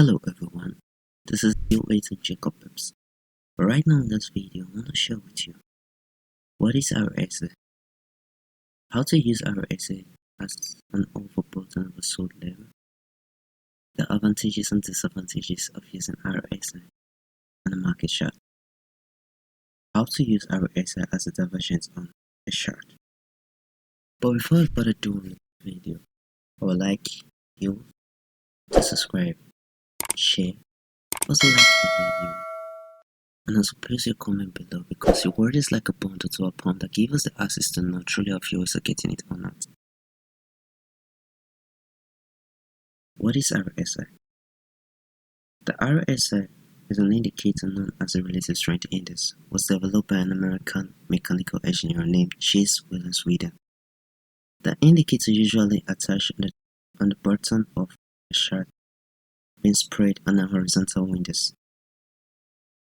Hello everyone, this is your agent Jacobspips. Right now in this video, I want to share with you what is RSA, how to use RSA as an overbought and oversold level, the advantages and disadvantages of using RSA on a market chart, how to use RSA as a divergence on a chart. But before I further doing the video, I would like you to subscribe, share, also like the video, and also place your comment below because your word is like a bundle to a pump that gives us the access to know truly our viewers are getting it or not. What is RSI? The RSI is an indicator known as the Relative Strength Index, was developed by an American mechanical engineer named Chase William Sweden. The indicator usually attached on the bottom of a chart, being spread on a horizontal windows.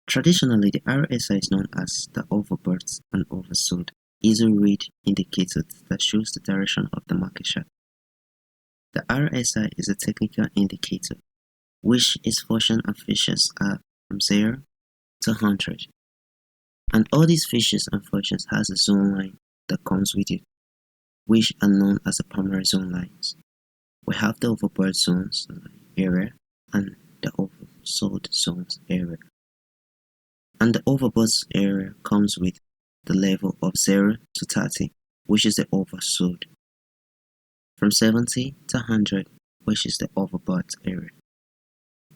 Traditionally, the RSI is known as the overbought and oversold easy-read indicator that shows the direction of the market chart. The RSI is a technical indicator, which its function and features are from 0 to 100, and all these features and functions has a zone line that comes with it, which are known as the primary zone lines. We have the overbought zones area and the oversold zones area. And the overbought area comes with the level of 0 to 30, which is the oversold. From 70 to 100, which is the overbought area.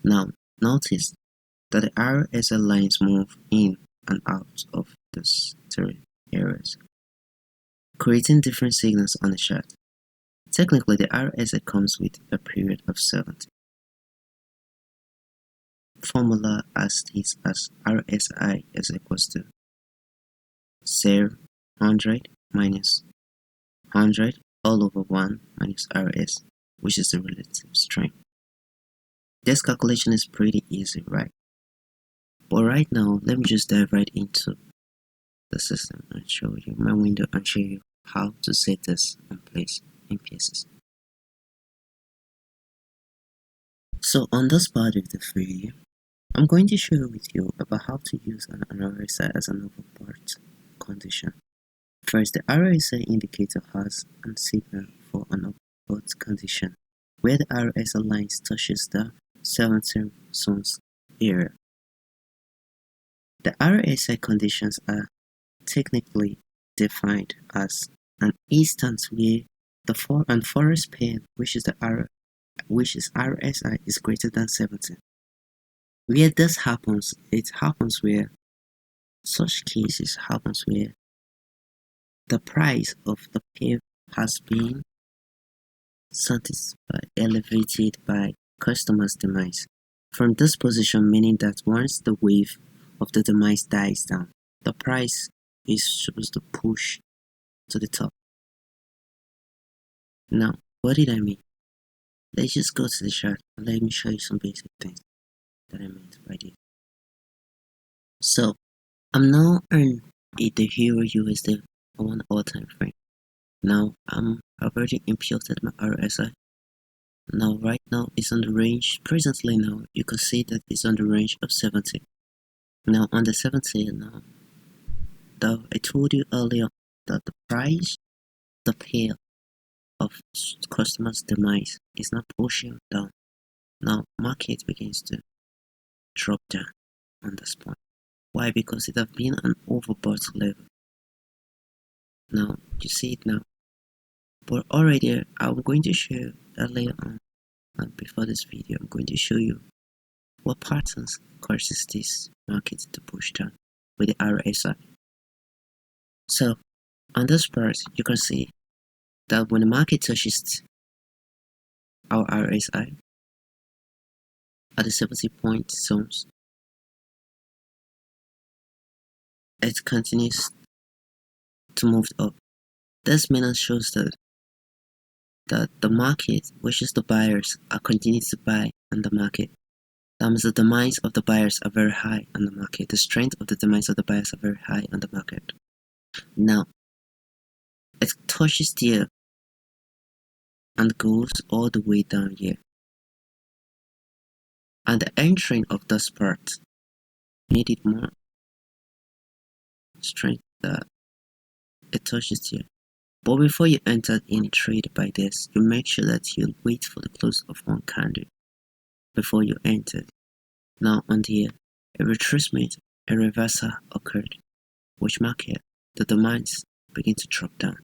Now, notice that the RSI lines move in and out of these three areas, creating different signals on the chart. Technically, the RSI comes with a period of 70. Formula as states as RSI is equals to 0, 100 minus 100 all over 1 minus RS, which is the relative strength. This calculation is pretty easy, right? But right now, let me just dive right into the system and show you my window and show you how to set this in place in pieces. So on this part of the video, I'm going to share with you about how to use an RSI as an overbought condition. First, the RSI indicator has a signal for an overbought condition where the RSI lines touches the 70 zones area. The RSI conditions are technically defined as an instance where the forex pair, which is RSI, is greater than 70. Where this happens, it happens where such cases happens where the price of the pair has been satisfied, elevated by customers' demise. From this position, meaning that once the wave of the demise dies down, the price is supposed to push to the top. Now, what did I mean? Let's just go to the chart and let me show you some basic things that I meant by this. So, I'm now in the Euro USD on 1 hour time frame. Now, I've already imputed my RSI. Now, right now, it's on the range. Presently now, you can see that it's on the range of 70. Now, on the 70 now, though I told you earlier that the price, the pair of customers' demise is not pushing down. Now, market begins to drop down on this point. Why? Because it has been an overbought level. Now, you see it now. But already, I'm going to show earlier on, before this video, I'm going to show you what patterns causes this market to push down with the RSI. So, on this part, you can see that when the market touches our RSI at the 70-point zones, it continues to move up. This means shows that the market, which is the buyers, are continuing to buy on the market. That means the demise of the buyers are very high on the market. The strength of the demise of the buyers are very high on the market. Now, it touches there and goes all the way down here. and the entering of this part made it more strength that it touches here. But before you enter any trade by this, you make sure that you wait for the close of one candle before you enter. Now on here, a retracement, a reversal occurred, which market the demands begin to drop down,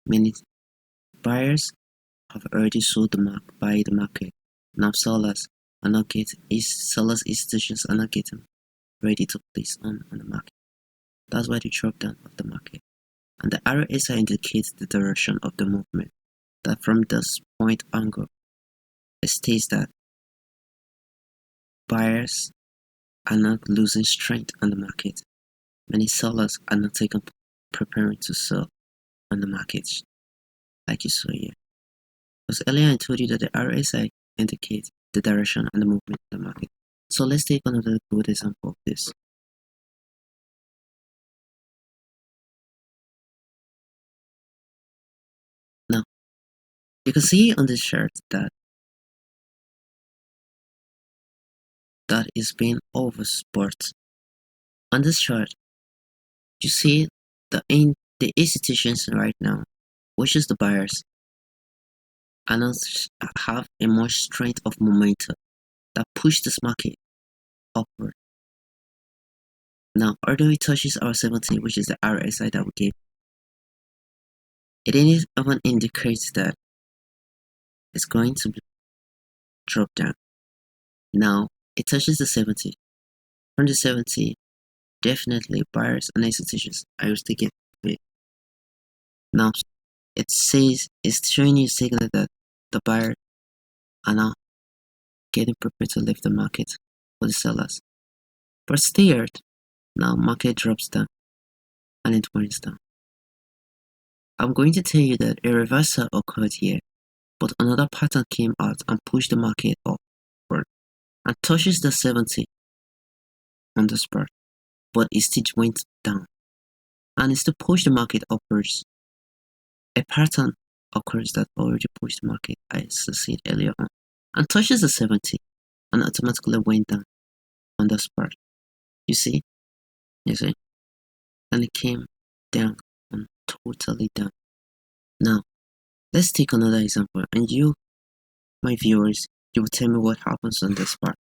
meaning buyers have already sold by the market. Now sellers institutions are not getting ready to place on the market. That's why the drop down of the market. And the RSI indicates the direction of the movement. That from this point angle, it states that buyers are not losing strength on the market. Many sellers are not preparing to sell on the market, like you saw here. Because earlier I told you that the RSI indicates the direction and the movement of the market. So let's take another good example of this. Now, you can see on this chart that is being overbought. On this chart, you see the institutions right now, which is the buyers, and have a more strength of momentum that push this market upward. Now, although it touches our 70, which is the RSI that we gave, it even indicates that it's going to drop down. Now, it touches the 70. From the 70, definitely buyers and institutions are still getting paid. Now, it says it's showing you a signal that the buyers are now getting prepared to leave the market for the sellers. But still, now market drops down and it went down. I'm going to tell you that a reversal occurred here, but another pattern came out and pushed the market upward and touches the 70 on the spot, but it still went down and it still pushed the market upwards. A pattern occurs that already pushed the market, as I said earlier on, and touches the 70 and automatically went down on the spot. You see? And it came down and totally down. Now, let's take another example, and you, my viewers, you will tell me what happens on this part.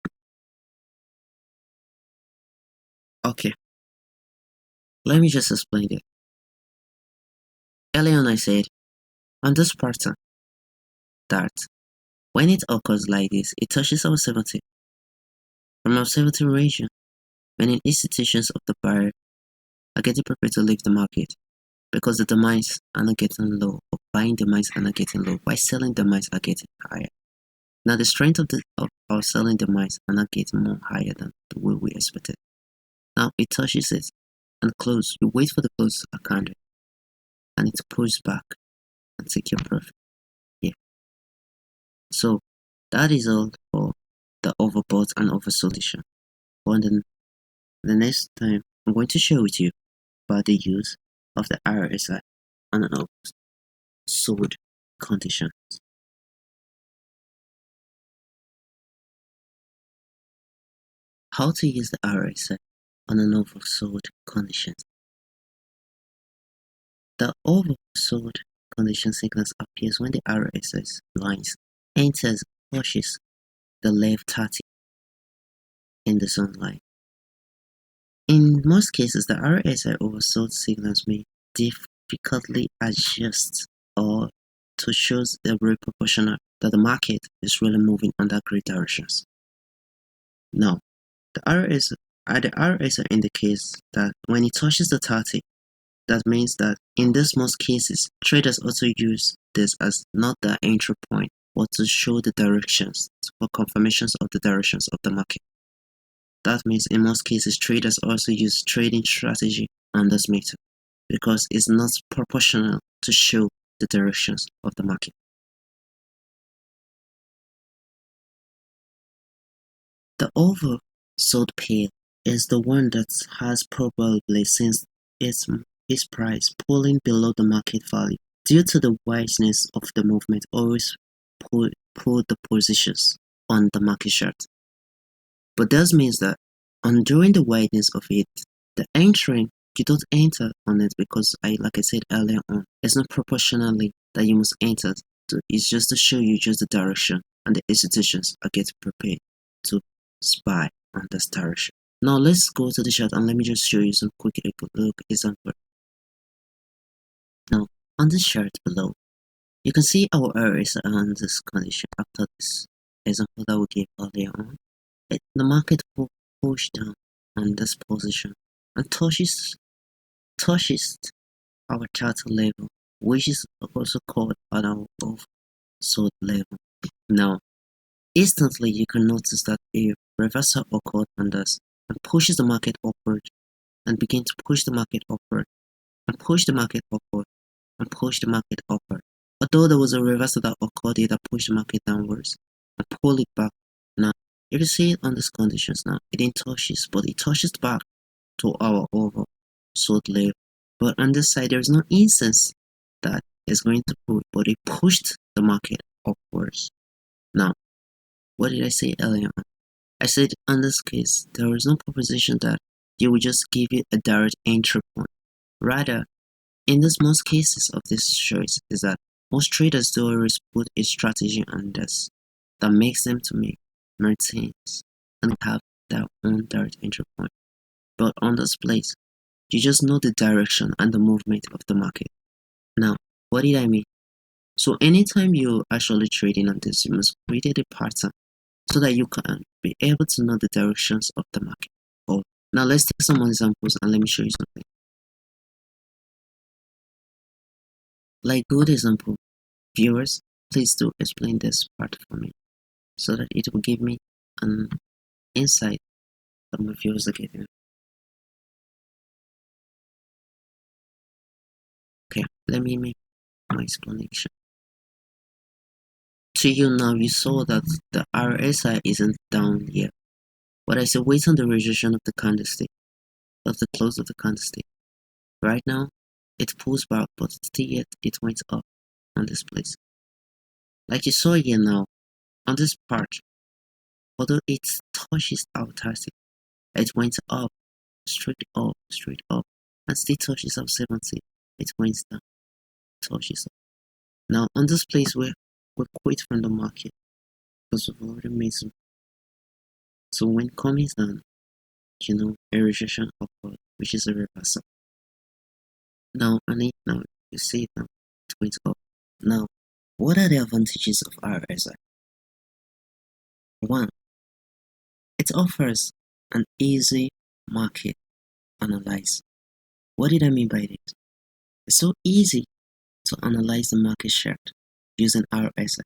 Okay, let me just explain it. Earlier on I said, on this pattern, that when it occurs like this, it touches our 70. From our 70 region, many institutions of the buyer are getting prepared to leave the market because the demands are not getting low, or buying demands are not getting low, while selling demands are getting higher. Now the strength of our selling demands are not getting more higher than the way we expected. Now it touches it and close. You wait for the close of a candle and it pulls back and take your profit. Yeah. So that is all for the overbought and oversold issue. But then the next time I'm going to share with you about the use of the RSI on an oversold condition. How to use the RSI on an oversold condition. The oversold condition signals appears when the RSI lines enters pushes the left 30 in the zone line. In most cases, the RSI oversold signals may difficultly adjust or to show the real proportional that the market is really moving under great directions. Now, the RSI indicates that when it touches the 30, that means that in this most cases, traders also use this as not the entry point, but to show the directions, for confirmations of the directions of the market. That means in most cases, traders also use trading strategy on this method because it's not proportional to show the directions of the market. The oversold pair is the one that has probably since its price pulling below the market value due to the wideness of the movement always pull the positions on the market chart. But this means that during the wideness of it, the entering, you don't enter on it because like I said earlier on, it's not proportionally that you must enter. So it's just to show you just the direction, and the institutions are getting prepared to spy on this direction. Now let's go to the chart and let me just show you some quick look example. Now on this chart below, you can see our areas on this condition after this example that we gave earlier on. The market will push down on this position and touches our charter level, which is also called at our oversold level. Now, instantly you can notice that a reversal occurred on this and pushes the market upward and begin to push the market upward and push the market upward and push the market upward. Although there was a reversal that occurred here that pushed the market downwards and pull it back. Now, if you see it on these conditions now, it didn't touches, but it touches back to our oversold level. But on this side, there is no instance that is going to pull, but it pushed the market upwards. Now, what did I say earlier on? I said in this case, there is no proposition that you will just give it a direct entry point. Rather, in this most cases of this choice is that most traders do always put a strategy on this that makes them to make maintains and have their own direct entry point. But on this place, you just know the direction and the movement of the market. Now, what did I mean? So anytime you're actually trading on this, you must create a pattern so that you can be able to know the directions of the market. Now let's take some examples and let me show you something. Like good example, viewers, please do explain this part for me so that it will give me an insight that my viewers are getting. Okay, let me make my explanation. To you now, you saw that the RSI isn't down yet, but I say wait on the rejection of the candlestick, of the close of the candlestick. Right now, it pulls back, but still yet it went up on this place. Like you saw here now, on this part, although it touches our target, it went up, straight up, and still touches our 70. It went down, touches up. Now on this place we're quit from the market because we've already made some. So when coming down, you know, a rejection upward, which is a reversal. Now on it now, you see it now, it went up. Now, what are the advantages of RSI? One, it offers an easy market analyze. What did I mean by this? It's so easy to analyze the market chart using RSI.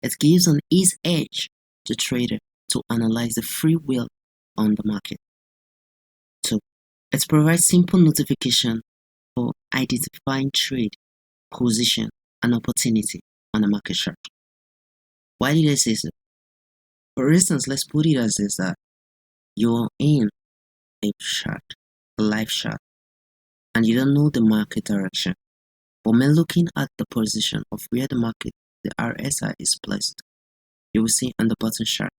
It gives an easy edge to trader to analyze the free will on the market. 2. It provides simple notification for identifying trade, position, and opportunity on the market chart. Why did I say so? For instance, let's put it as this that you're in a chart, a live chart, and you don't know the market direction. But when looking at the position of where the market, the RSI is placed, you will see on the bottom chart,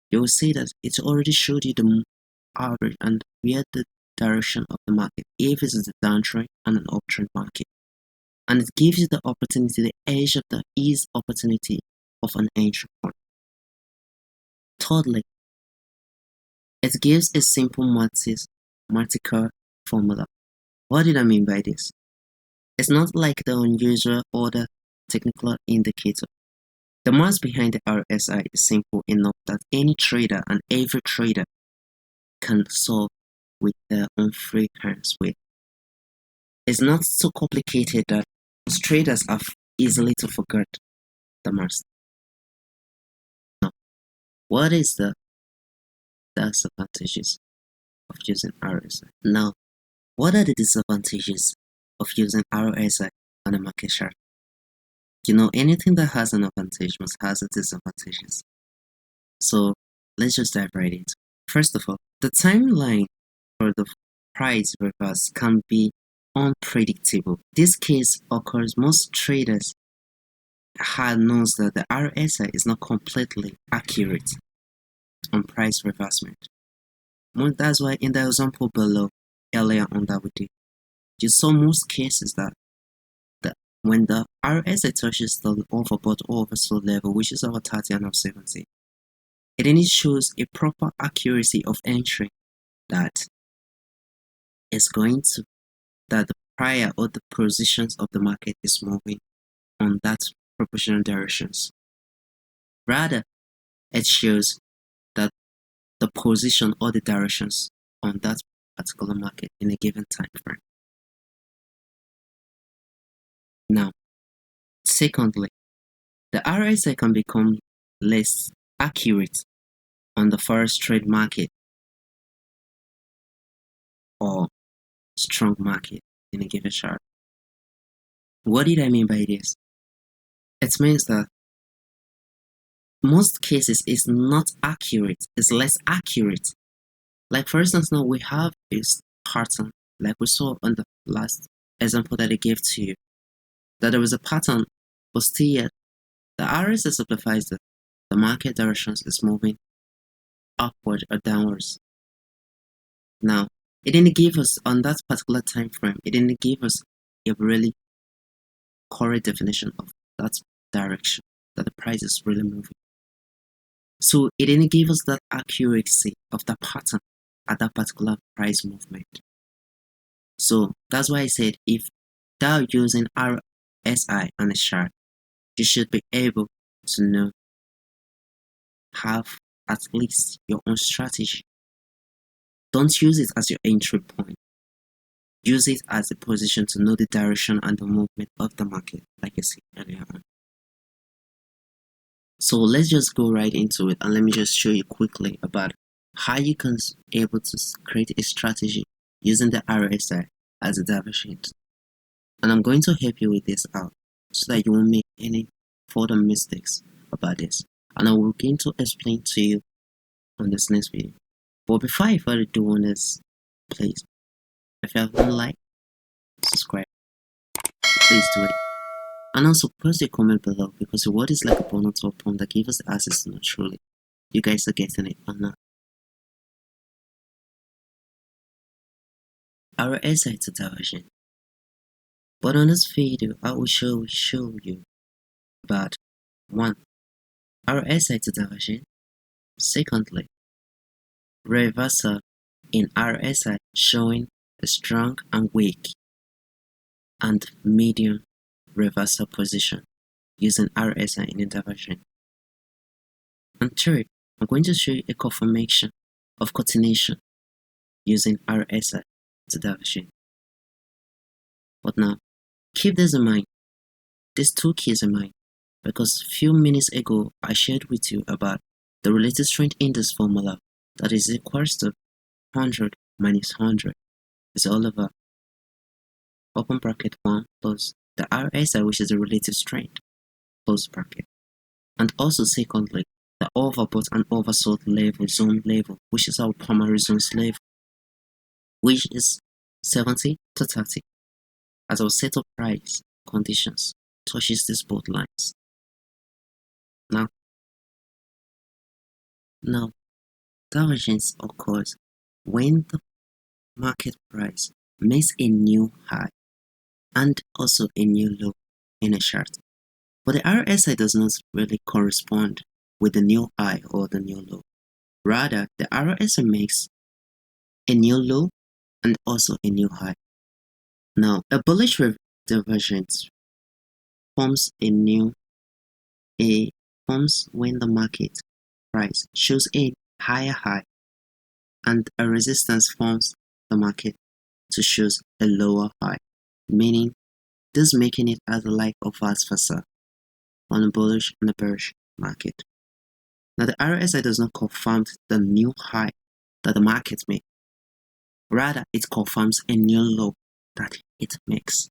you will see that it already showed you the average and where the direction of the market, if it is a downtrend and an uptrend market. And it gives you the opportunity, the edge of the ease opportunity of an entry point. Thirdly, it gives a simple mathematical formula. What did I mean by this? It's not like the unusual order technical indicator. The math behind the RSI is simple enough that any trader and every trader can solve with their own free hands with. It's not so complicated that most traders are easily to forget the math. Now, what is the disadvantages of using RSI? Now, what are the disadvantages of using RSI on a market chart? You know, anything that has an advantage must have its disadvantages. So let's just dive right into. First of all, the timeline for the price reverse can be unpredictable. This case occurs most traders knows that the RSI is not completely accurate. on price reversement. That's why in the example below, earlier on that we did, you saw most cases that when the RSI touches the overbought or oversold level, which is our 30 and our 70, it then shows a proper accuracy of entry that is going to that the prior or the positions of the market is moving on that proportional directions. Rather, it shows that the position or the directions on that particular market in a given time frame. Now, secondly, the RSI can become less accurate on the forex trade market or strong market in a given chart. What did I mean by this? It means that most cases is not accurate, it's less accurate. Like for instance, now we have this pattern, like we saw on the last example that I gave to you, that there was a pattern, but still yet the RSI simplifies that the market directions is moving upward or downwards. Now, it didn't give us on that particular time frame, it didn't give us a really correct definition of that direction that the price is really moving. So it didn't give us that accuracy of the pattern at that particular price movement. So that's why I said if thou using RSI on a chart, you should be able to have at least your own strategy. Don't use it as your entry point. Use it as a position to know the direction and the movement of the market, like I said earlier on. So let's just go right into it and let me just show you quickly about how you can be able to create a strategy using the RSI as a divergence. And I'm going to help you with this out so that you won't make any further mistakes about this. And I will begin to explain to you on this next video. But before I further do on this, please, if you haven't liked, subscribe, please do it. And also post a comment below because the word is like a bonus or prompt that gives us the access to know truly you guys are getting it or not. RSI to diversion. But on this video, I will show you about 1. RSI to diversion. Secondly, reversal in RSI showing a strong and weak and medium reversal position using RSI in diversion. And third, I'm going to show you a confirmation of continuation using RSI to diversion. But now, keep this in mind, these two keys in mind, because a few minutes ago I shared with you about the related strength index formula that is equals to 100 minus 100 is all over open bracket 1 plus the RSI, which is the relative strength, close bracket. And also secondly, the overbought and oversold level, zone level, which is our primary zones level, which is 70 to 30 as our set of price conditions touches these both lines. Now, divergence occurs when the market price makes a new high and also a new low in a chart. But the RSI does not really correspond with the new high or the new low. Rather, the RSI makes a new low and also a new high. Now, a bullish divergence forms when the market price shows a higher high and a resistance forms the market to show a lower high, meaning this making it as like or vice versa on a bullish and a bearish market. Now the RSI does not confirm the new high that the market made. Rather, it confirms a new low that it makes.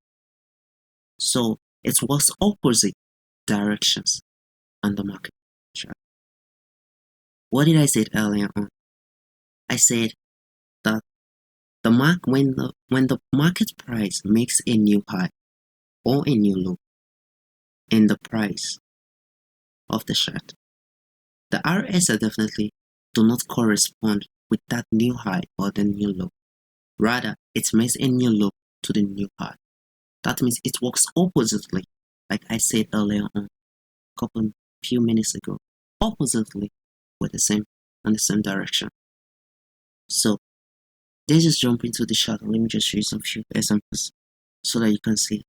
So it works opposite directions on the market chart. What did I say earlier on? I said that when the market price makes a new high or a new low in the price of the chart, the RSI definitely do not correspond with that new high or the new low. Rather, it makes a new low to the new high. That means it works oppositely, like I said earlier on, few minutes ago. Oppositely, with the same direction. So let's just jump into the chart. Let me just show you some few examples so that you can see